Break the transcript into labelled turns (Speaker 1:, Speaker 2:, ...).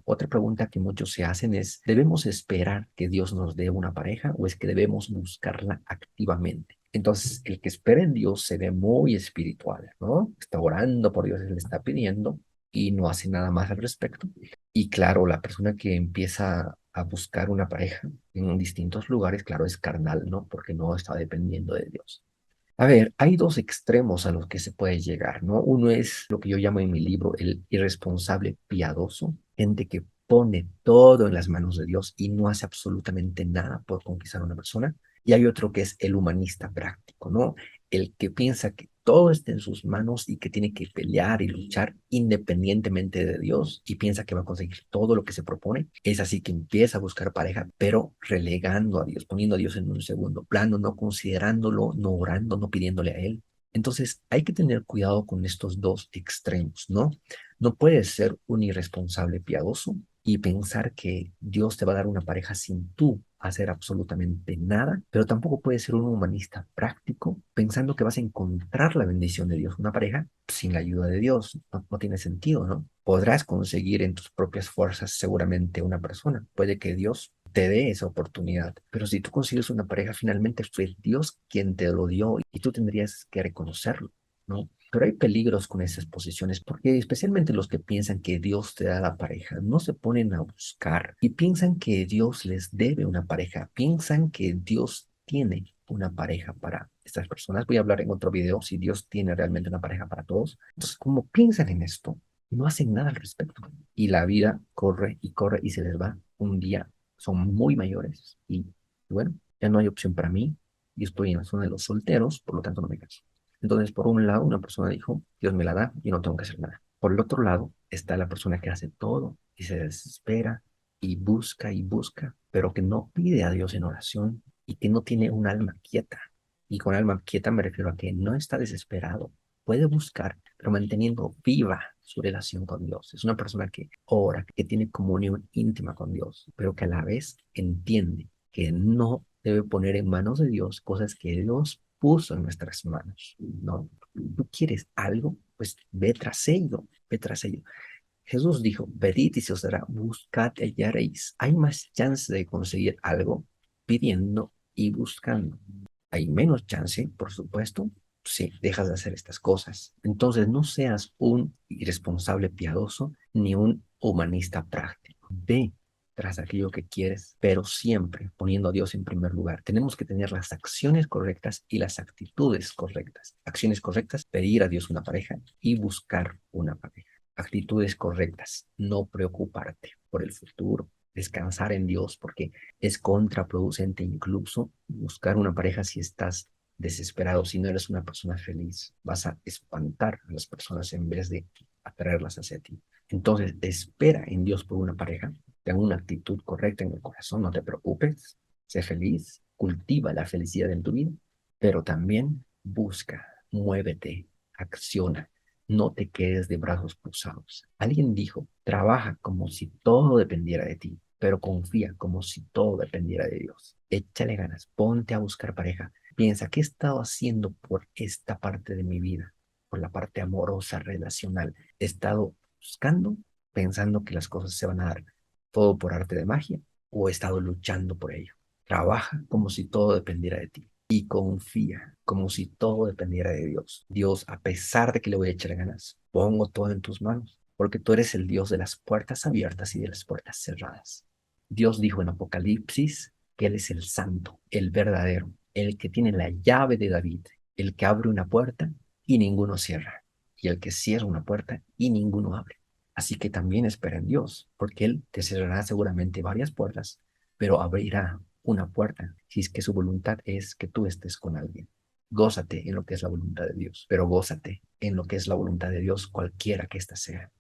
Speaker 1: Otra pregunta que muchos se hacen es, ¿debemos esperar que Dios nos dé una pareja o es que debemos buscarla activamente? Entonces, el que espera en Dios se ve muy espiritual, ¿no? Está orando por Dios, él le está pidiendo y no hace nada más al respecto. Y claro, la persona que empieza a buscar una pareja en distintos lugares, claro, es carnal, ¿no? Porque no está dependiendo de Dios. A ver, hay dos extremos a los que se puede llegar, ¿no? Uno es lo que yo llamo en mi libro el irresponsable piadoso, gente que pone todo en las manos de Dios y no hace absolutamente nada por conquistar a una persona. Y hay otro que es el humanista práctico, ¿no? El que piensa que todo está en sus manos y que tiene que pelear y luchar independientemente de Dios y piensa que va a conseguir todo lo que se propone. Es así que empieza a buscar pareja, pero relegando a Dios, poniendo a Dios en un segundo plano, no considerándolo, no orando, no pidiéndole a Él. Entonces hay que tener cuidado con estos dos extremos, ¿no? No puedes ser un irresponsable piadoso y pensar que Dios te va a dar una pareja sin tú hacer absolutamente nada, pero tampoco puedes ser un humanista práctico pensando que vas a encontrar la bendición de Dios. Una pareja sin la ayuda de Dios no tiene sentido, ¿no? Podrás conseguir en tus propias fuerzas seguramente una persona. Puede que Dios te dé esa oportunidad, pero si tú consigues una pareja, finalmente fue Dios quien te lo dio y tú tendrías que reconocerlo, ¿no? Pero hay peligros con esas posiciones porque especialmente los que piensan que Dios te da la pareja no se ponen a buscar y piensan que Dios les debe una pareja, piensan que Dios tiene una pareja para estas personas. Voy a hablar en otro video si Dios tiene realmente una pareja para todos. Entonces, como piensan en esto, no hacen nada al respecto y la vida corre y corre y se les va. Un día son muy mayores y bueno, ya no hay opción para mí. Yo estoy en la zona de los solteros, por lo tanto no me caso. Entonces, por un lado, una persona dijo, Dios me la da y no tengo que hacer nada. Por el otro lado, está la persona que hace todo y se desespera y busca, pero que no pide a Dios en oración y que no tiene un alma quieta. Y con alma quieta me refiero a que no está desesperado, puede buscar, pero manteniendo viva su relación con Dios. Es una persona que ora, que tiene comunión íntima con Dios, pero que a la vez entiende que no debe poner en manos de Dios cosas que Dios puso en nuestras manos. No, tú quieres algo, pues ve tras ello, ve tras ello. Jesús dijo, pedid y se os dará, buscad y hallaréis. Hay más chance de conseguir algo pidiendo y buscando. Hay menos chance, por supuesto, si dejas de hacer estas cosas. Entonces, no seas un irresponsable piadoso ni un humanista práctico. Ve tras aquello que quieres, pero siempre poniendo a Dios en primer lugar. Tenemos que tener las acciones correctas y las actitudes correctas. Acciones correctas, pedir a Dios una pareja y buscar una pareja. Actitudes correctas, no preocuparte por el futuro, descansar en Dios, porque es contraproducente incluso buscar una pareja si estás desesperado, si no eres una persona feliz. Vas a espantar a las personas en vez de atraerlas hacia ti. Entonces, espera en Dios por una pareja, ten una actitud correcta en el corazón, no te preocupes, sé feliz, cultiva la felicidad en tu vida, pero también busca, muévete, acciona. No te quedes de brazos cruzados. Alguien dijo, trabaja como si todo dependiera de ti, pero confía como si todo dependiera de Dios. Échale ganas, ponte a buscar pareja. Piensa, ¿qué he estado haciendo por esta parte de mi vida? Por la parte amorosa, relacional. He estado buscando, pensando que las cosas se van a dar todo por arte de magia, o he estado luchando por ello. Trabaja como si todo dependiera de ti y confía como si todo dependiera de Dios. Dios, a pesar de que le voy a echar ganas, pongo todo en tus manos, porque tú eres el Dios de las puertas abiertas y de las puertas cerradas. Dios dijo en Apocalipsis que Él es el santo, el verdadero, el que tiene la llave de David, el que abre una puerta y ninguno cierra, y el que cierra una puerta y ninguno abre. Así que también espera en Dios, porque Él te cerrará seguramente varias puertas, pero abrirá una puerta si es que su voluntad es que tú estés con alguien. Gózate en lo que es la voluntad de Dios, pero gózate en lo que es la voluntad de Dios, cualquiera que ésta sea.